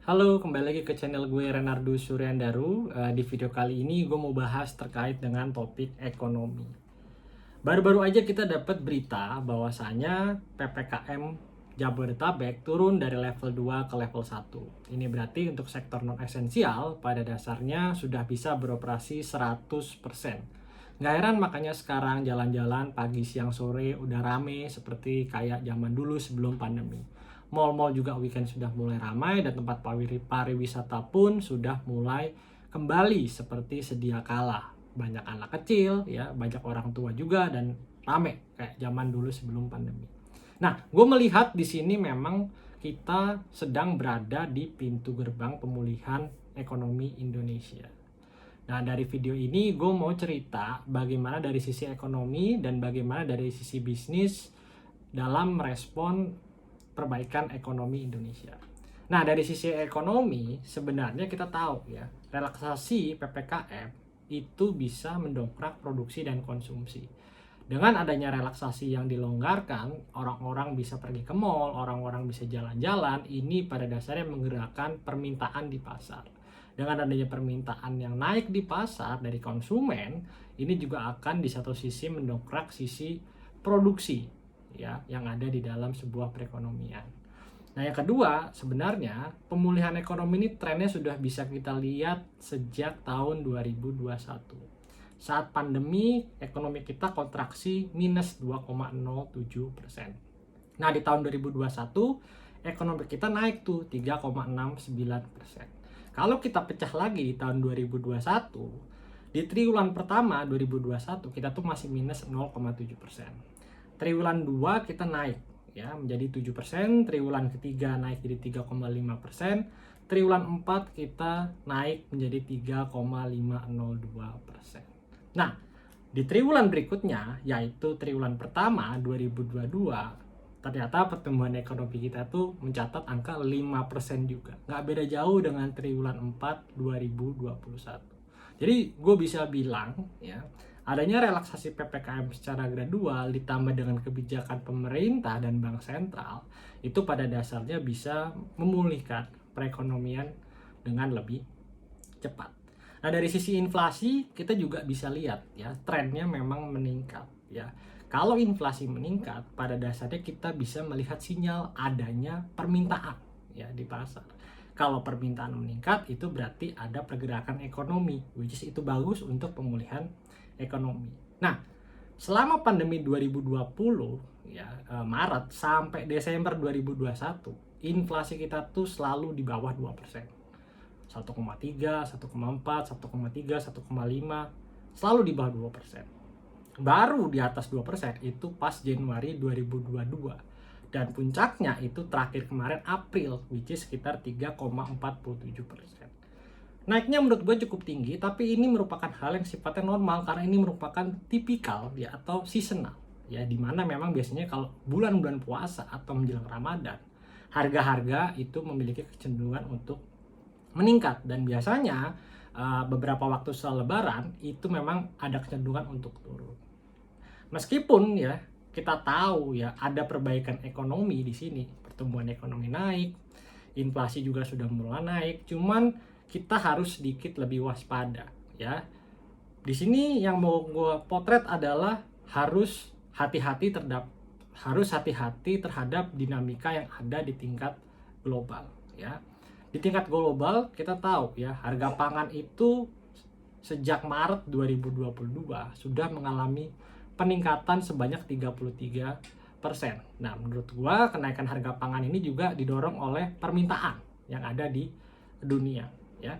Halo, kembali lagi ke channel gue Renardo Suryandaru. Di video kali ini gue mau bahas terkait dengan topik ekonomi. Baru-baru aja kita dapat berita bahwasanya PPKM Jabodetabek turun dari level 2 ke level 1. Ini berarti untuk sektor non-esensial pada dasarnya sudah bisa beroperasi 100%. Nggak heran makanya sekarang jalan-jalan pagi, siang, sore udah rame seperti kayak zaman dulu sebelum pandemi. Mall-mall juga weekend sudah mulai ramai dan tempat pariwisata pun sudah mulai kembali seperti sedia kala. Banyak anak kecil, ya, banyak orang tua juga dan rame kayak zaman dulu sebelum pandemi. Nah, gue melihat di sini memang kita sedang berada di pintu gerbang pemulihan ekonomi Indonesia. Nah, dari video ini gue mau cerita bagaimana dari sisi ekonomi dan bagaimana dari sisi bisnis dalam merespon perbaikan ekonomi Indonesia. Nah, dari sisi ekonomi sebenarnya kita tahu ya, relaksasi PPKM itu bisa mendongkrak produksi dan konsumsi. Dengan adanya relaksasi yang dilonggarkan, orang-orang bisa pergi ke mall, orang-orang bisa jalan-jalan, ini pada dasarnya menggerakkan permintaan di pasar. Dengan adanya permintaan yang naik di pasar dari konsumen, ini juga akan di satu sisi mendongkrak sisi produksi ya yang ada di dalam sebuah perekonomian. Nah, yang kedua, sebenarnya pemulihan ekonomi ini trennya sudah bisa kita lihat sejak tahun 2021. Saat pandemi, ekonomi kita kontraksi minus 2,07%. Nah, di tahun 2021, ekonomi kita naik tuh 3,69%. Kalau kita pecah lagi di tahun 2021, di triwulan pertama 2021 kita tuh masih minus 0,7%. Triwulan 2 kita naik ya menjadi 7%, triwulan ketiga naik jadi 3,5%, triwulan 4 kita naik menjadi 3,502%. Nah, di triwulan berikutnya yaitu triwulan pertama 2022 ternyata pertumbuhan ekonomi kita tuh mencatat angka 5% juga. Nggak beda jauh dengan triwulan 4 2021. Jadi gue bisa bilang ya, adanya relaksasi PPKM secara gradual ditambah dengan kebijakan pemerintah dan bank sentral itu pada dasarnya bisa memulihkan perekonomian dengan lebih cepat. Nah, dari sisi inflasi kita juga bisa lihat ya, trennya memang meningkat ya. Kalau inflasi meningkat, pada dasarnya kita bisa melihat sinyal adanya permintaan ya di pasar. Kalau permintaan meningkat, itu berarti ada pergerakan ekonomi, which is itu bagus untuk pemulihan ekonomi. Nah, selama pandemi 2020 ya, Maret sampai Desember 2021, inflasi kita tuh selalu di bawah 2%. 1,3, 1,4, 1,3, 1,5, selalu di bawah 2%. Baru di atas 2% itu pas Januari 2022. Dan puncaknya itu terakhir kemarin April, which is sekitar 3,47%. Naiknya menurut gue cukup tinggi, tapi ini merupakan hal yang sifatnya normal karena ini merupakan tipikal ya atau seasonal. Ya, dimana memang biasanya kalau bulan-bulan puasa atau menjelang Ramadan, harga-harga itu memiliki kecenderungan untuk meningkat dan biasanya beberapa waktu setelah Lebaran itu memang ada kecenderungan untuk turun. Meskipun ya kita tahu ya ada perbaikan ekonomi di sini, pertumbuhan ekonomi naik, inflasi juga sudah mulai naik, cuman kita harus sedikit lebih waspada ya. Di sini yang mau gue potret adalah harus hati-hati terhadap dinamika yang ada di tingkat global ya. Di tingkat global kita tahu ya harga pangan itu sejak Maret 2022 sudah mengalami peningkatan sebanyak 33%. Nah, menurut gua kenaikan harga pangan ini juga didorong oleh permintaan yang ada di dunia ya.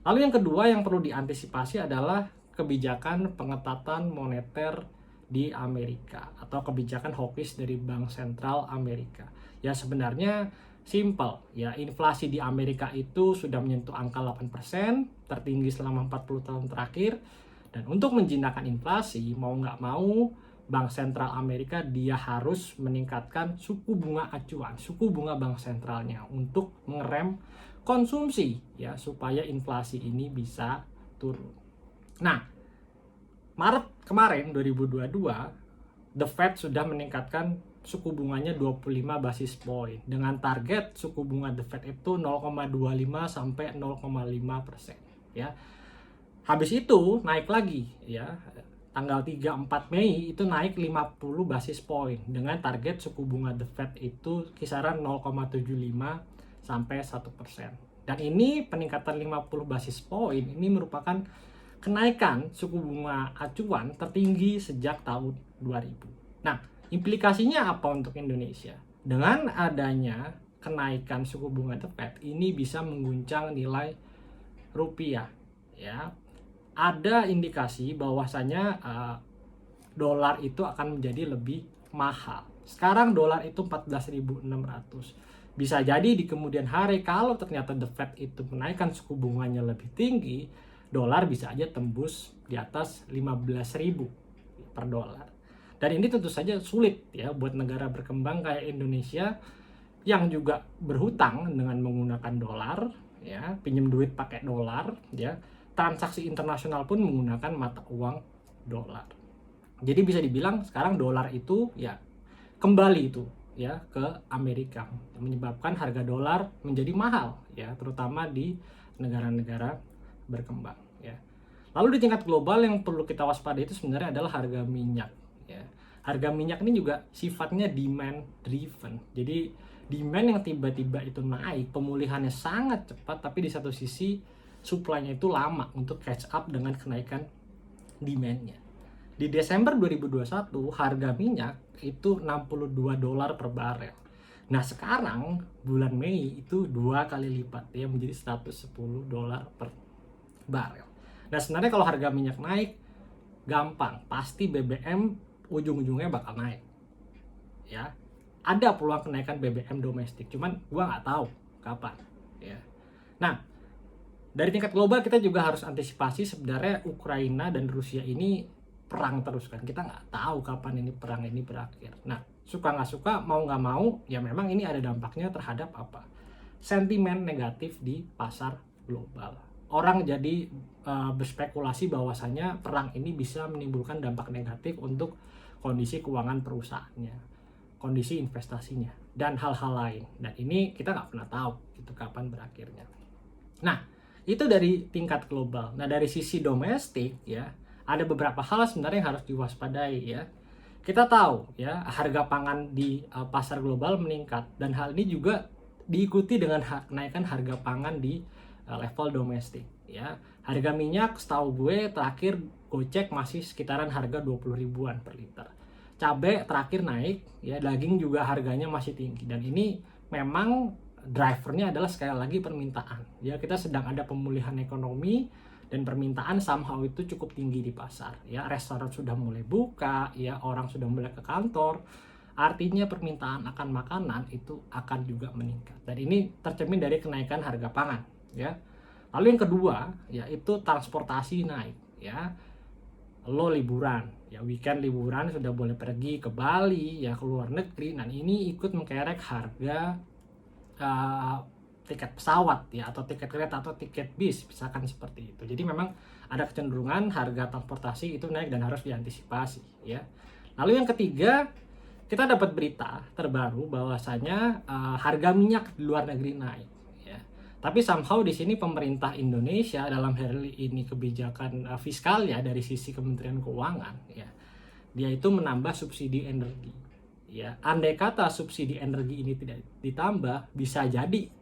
Lalu yang kedua yang perlu diantisipasi adalah kebijakan pengetatan moneter di Amerika atau kebijakan hawkish dari Bank Sentral Amerika. Ya sebenarnya simple ya, inflasi di Amerika itu sudah menyentuh angka 8%, tertinggi selama 40 tahun terakhir. Dan untuk menjinakkan inflasi, mau nggak mau, Bank Sentral Amerika dia harus meningkatkan suku bunga acuan, suku bunga bank sentralnya untuk mengerem konsumsi ya supaya inflasi ini bisa turun. Nah, Maret kemarin 2022, The Fed sudah meningkatkan suku bunganya 25 basis point dengan target suku bunga The Fed itu 0,25 sampai 0,5% ya. Habis itu naik lagi ya. Tanggal 3-4 Mei itu naik 50 basis point dengan target suku bunga The Fed itu kisaran 0,75 sampai 1%. Dan ini peningkatan 50 basis point ini merupakan kenaikan suku bunga acuan tertinggi sejak tahun 2000. Nah, implikasinya apa untuk Indonesia? Dengan adanya kenaikan suku bunga The Fed ini bisa mengguncang nilai rupiah ya. Ada indikasi bahwasanya dolar itu akan menjadi lebih mahal. Sekarang dolar itu 14.600. Bisa jadi di kemudian hari kalau ternyata The Fed itu menaikkan suku bunganya lebih tinggi, dolar bisa aja tembus di atas 15.000 per dolar. Dan ini tentu saja sulit ya buat negara berkembang kayak Indonesia yang juga berhutang dengan menggunakan dolar ya, pinjam duit pakai dolar ya. Transaksi internasional pun menggunakan mata uang dolar. Jadi bisa dibilang sekarang dolar itu ya kembali itu ya ke Amerika, menyebabkan harga dolar menjadi mahal ya, terutama di negara-negara berkembang ya. Lalu di tingkat global yang perlu kita waspadai itu sebenarnya adalah harga minyak ya. Harga minyak ini juga sifatnya demand driven. Jadi demand yang tiba-tiba itu naik, pemulihannya sangat cepat, tapi di satu sisi supply-nya itu lama untuk catch up dengan kenaikan demand-nya. Di Desember 2021 harga minyak itu $62 per barel. Nah sekarang bulan Mei itu 2 kali lipat ya, menjadi $110 per barel. Nah sebenarnya kalau harga minyak naik gampang, pasti BBM ujung-ujungnya bakal naik ya. Ada peluang kenaikan BBM domestik, cuman gua nggak tahu kapan ya. Nah dari tingkat global kita juga harus antisipasi sebenarnya Ukraina dan Rusia ini perang terus kan. Kita nggak tahu kapan ini perang ini berakhir. Nah, suka nggak suka, mau nggak mau, ya memang ini ada dampaknya terhadap apa? Sentimen negatif di pasar global. Orang jadi berspekulasi bahwasanya perang ini bisa menimbulkan dampak negatif untuk kondisi keuangan perusahaannya, kondisi investasinya, dan hal-hal lain. Dan ini kita nggak pernah tahu itu kapan berakhirnya. Nah, itu dari tingkat global. Nah, dari sisi domestik ya, ada beberapa hal sebenarnya yang harus diwaspadai ya. Kita tahu ya, harga pangan di pasar global meningkat dan hal ini juga diikuti dengan kenaikan harga pangan di level domestik ya. Harga minyak setahu gue terakhir gue cek masih sekitaran harga 20 ribuan per liter. Cabai terakhir naik ya, daging juga harganya masih tinggi dan ini memang drivernya adalah sekali lagi permintaan ya. Kita sedang ada pemulihan ekonomi dan permintaan somehow itu cukup tinggi di pasar ya. Restoran sudah mulai buka ya, orang sudah mulai ke kantor, artinya permintaan akan makanan itu akan juga meningkat dan ini tercermin dari kenaikan harga pangan ya. Lalu yang kedua yaitu transportasi naik ya. Lo liburan ya, weekend liburan sudah boleh pergi ke Bali ya, ke luar negeri, dan ini ikut mengkerek harga tiket pesawat ya, atau tiket kereta atau tiket bis misalkan seperti itu. Jadi memang ada kecenderungan harga transportasi itu naik dan harus diantisipasi ya. Lalu yang ketiga, kita dapat berita terbaru bahwasanya harga minyak di luar negeri naik ya. Tapi somehow di sini pemerintah Indonesia dalam hal ini kebijakan fiskal ya dari sisi Kementerian Keuangan ya, dia itu menambah subsidi energi. Ya, andai kata subsidi energi ini tidak ditambah, bisa jadi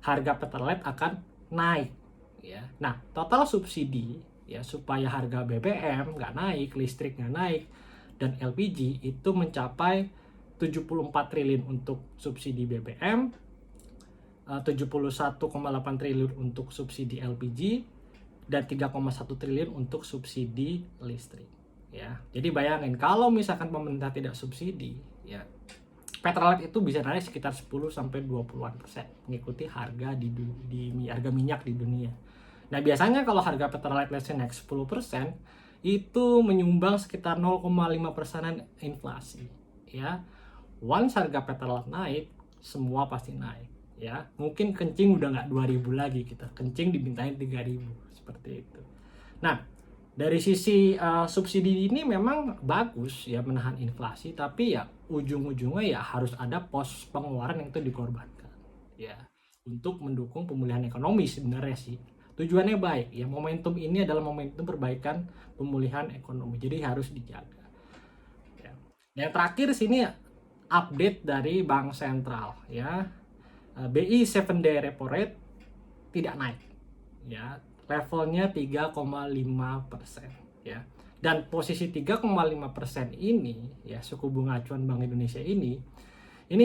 harga Pertalite akan naik. Ya, nah total subsidi ya supaya harga BBM nggak naik, listrik nggak naik, dan LPG itu mencapai 74 triliun untuk subsidi BBM, 71,8 triliun untuk subsidi LPG, dan 3,1 triliun untuk subsidi listrik. Ya, jadi bayangin kalau misalkan pemerintah tidak subsidi ya, Pertalite itu bisa naik sekitar 10-20% mengikuti harga di harga minyak di dunia. Nah, biasanya kalau harga Pertalite naik 10% itu menyumbang sekitar 0,5% inflasi ya. Once harga Pertalite naik, semua pasti naik ya. Mungkin kencing udah nggak 2000 lagi, kita kencing dimintain 3000 seperti itu. Nah, dari sisi subsidi ini memang bagus ya menahan inflasi, tapi ya ujung-ujungnya ya harus ada pos pengeluaran yang itu dikorbankan ya untuk mendukung pemulihan ekonomi. Sebenarnya sih tujuannya baik ya, momentum ini adalah momentum perbaikan pemulihan ekonomi, jadi harus dijaga ya. Yang terakhir sini update dari Bank Sentral ya, BI 7-day repo rate tidak naik ya, levelnya 3,5% ya. Dan posisi 3,5% ini ya, suku bunga acuan Bank Indonesia ini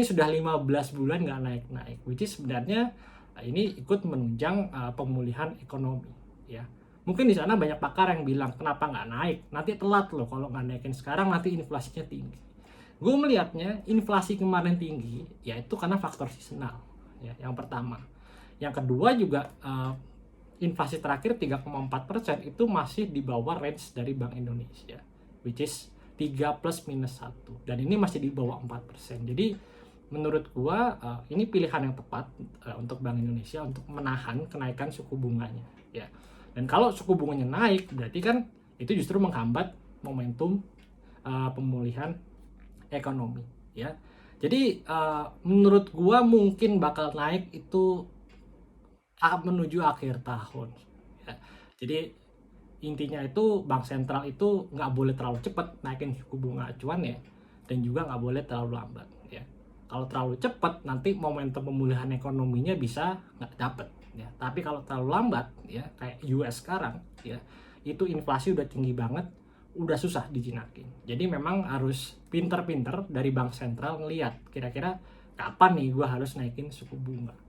sudah 15 bulan nggak naik-naik, which is sebenarnya ini ikut menunjang pemulihan ekonomi ya. Mungkin di sana banyak pakar yang bilang kenapa nggak naik, nanti telat loh kalau nggak naikin sekarang, nanti inflasinya tinggi. Gue melihatnya inflasi kemarin tinggi ya itu karena faktor seasonal ya, yang pertama. Yang kedua juga inflasi terakhir 3,4% itu masih di bawah range dari Bank Indonesia, which is 3 plus minus 1, dan ini masih di bawah 4%. Jadi menurut gua ini pilihan yang tepat untuk Bank Indonesia untuk menahan kenaikan suku bunganya ya. Dan kalau suku bunganya naik berarti kan itu justru menghambat momentum pemulihan ekonomi ya. Jadi menurut gua mungkin bakal naik itu menuju akhir tahun ya. Jadi intinya itu Bank Sentral itu nggak boleh terlalu cepat naikin suku bunga acuan ya, dan juga nggak boleh terlalu lambat ya. Kalau terlalu cepat nanti momentum pemulihan ekonominya bisa nggak dapet ya. Tapi kalau terlalu lambat ya, kayak US sekarang ya, itu inflasi udah tinggi banget, udah susah dijinakin. Jadi memang harus pinter-pinter dari Bank Sentral ngelihat kira-kira kapan nih gua harus naikin suku bunga.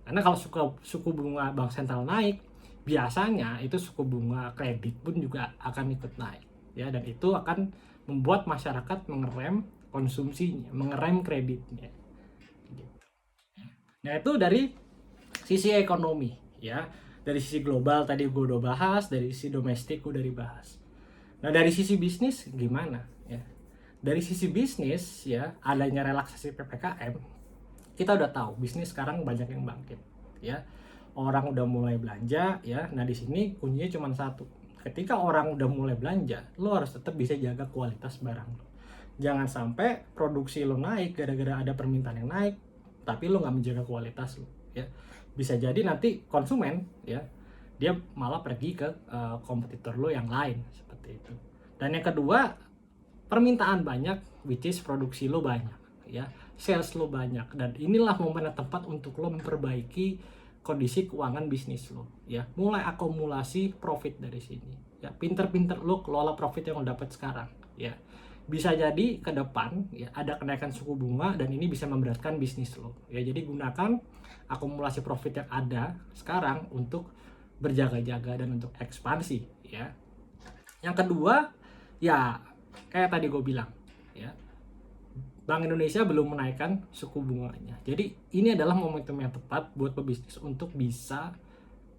Karena kalau suku bunga Bank Sentral naik, biasanya itu suku bunga kredit pun juga akan ikut naik ya, dan itu akan membuat masyarakat mengerem konsumsinya, mengerem kreditnya gitu. Nah itu dari sisi ekonomi ya. Dari sisi global tadi gue udah bahas, dari sisi domestik gue udah dibahas. Nah dari sisi bisnis gimana ya? Dari sisi bisnis ya, adanya relaksasi PPKM, kita udah tahu bisnis sekarang banyak yang bangkit ya, orang udah mulai belanja ya. Nah di sini kuncinya cuma satu, ketika orang udah mulai belanja lo harus tetap bisa jaga kualitas barang lo. Jangan sampai produksi lo naik gara-gara ada permintaan yang naik tapi lo nggak menjaga kualitas lo ya. Bisa jadi nanti konsumen ya dia malah pergi ke kompetitor lo yang lain seperti itu. Dan yang kedua, permintaan banyak which is produksi lo banyak ya, sales lo banyak, dan inilah momen yang tepat untuk lo memperbaiki kondisi keuangan bisnis lo ya, mulai akumulasi profit dari sini ya. Pinter-pinter lo kelola profit yang lo dapat sekarang ya. Bisa jadi ke depan ya ada kenaikan suku bunga dan ini bisa memberatkan bisnis lo ya. Jadi gunakan akumulasi profit yang ada sekarang untuk berjaga-jaga dan untuk ekspansi ya. Yang kedua ya kayak tadi gue bilang ya, Bank Indonesia belum menaikkan suku bunganya. Jadi ini adalah momentum yang tepat buat pebisnis untuk bisa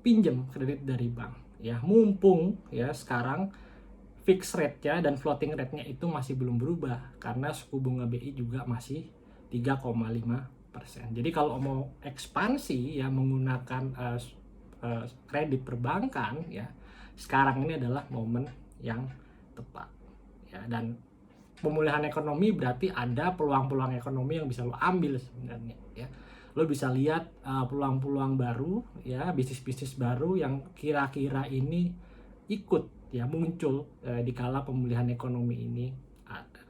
pinjam kredit dari bank ya. Mumpung ya sekarang fixed rate-nya dan floating rate-nya itu masih belum berubah karena suku bunga BI juga masih 3,5%. Jadi kalau mau ekspansi ya menggunakan kredit perbankan ya, sekarang ini adalah momen yang tepat ya. Dan pemulihan ekonomi berarti ada peluang-peluang ekonomi yang bisa lo ambil sebenarnya ya. Lo bisa lihat peluang-peluang baru ya, bisnis-bisnis baru yang kira-kira ini ikut ya muncul di kala pemulihan ekonomi ini ada.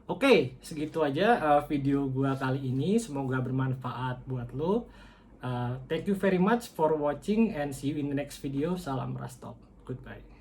Oke, segitu aja video gua kali ini, semoga bermanfaat buat lo. Thank you very much for watching and see you in the next video. Salam Rastop. Goodbye.